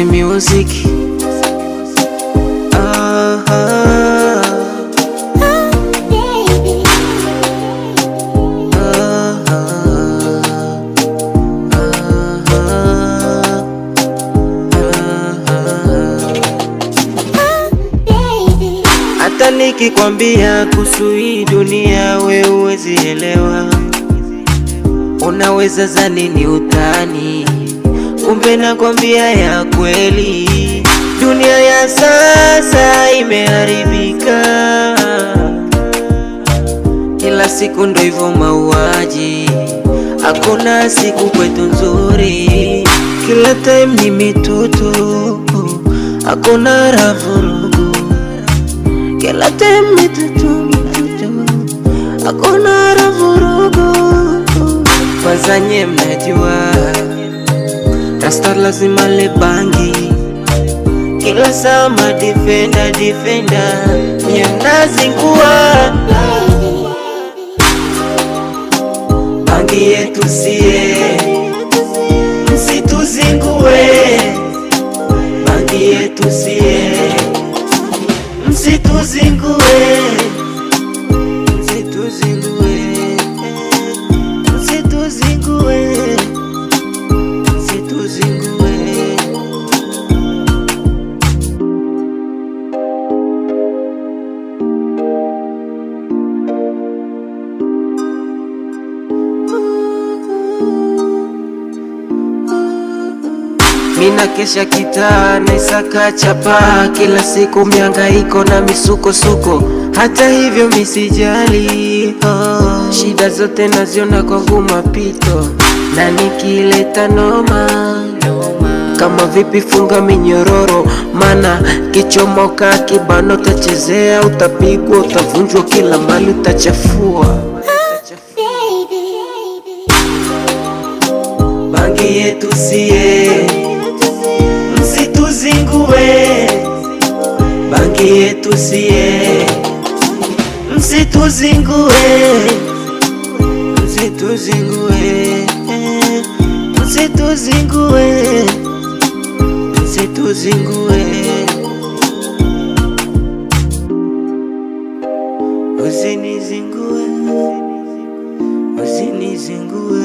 Masi Music. Hata nikikwambia kuhusu hii dunia we huwezi elewa. Unaweza zani ni utani, kumbe nakwambia ya kweli. Dunia ya sasa imeharibika, kila siku ndo hivyo mauaji, hakuna siku kwetu nzuri. Kila time ni mitutu, hakuna ravurugu. Kila time mitutu, hakuna ravurugu. Kwanza nye mnajua Rasta lazima le bangi, kila sama defender nye mnazingua. Bangi yetu siye, msituzingue. Bangi yetu siye, msituzingue. Msituzingue, msituzingue, msituzingue. Mina kesha kita naisaka chapa, kila siku mihangaiko na misukosuko. Hata hivyo misijali, shida zote naziona kwangu mapito, na nikileta noma kama vipi funga minyororo. Mana kichomoka kibano utachezea, utapigwa, utavunjwa, kila mali utachafua. Bangi yetu siye, msituzingue. Bangi yetu siye, msituzingue. Msituzingue, msituzingue, msituzingue. Usinizingue, usinizingue.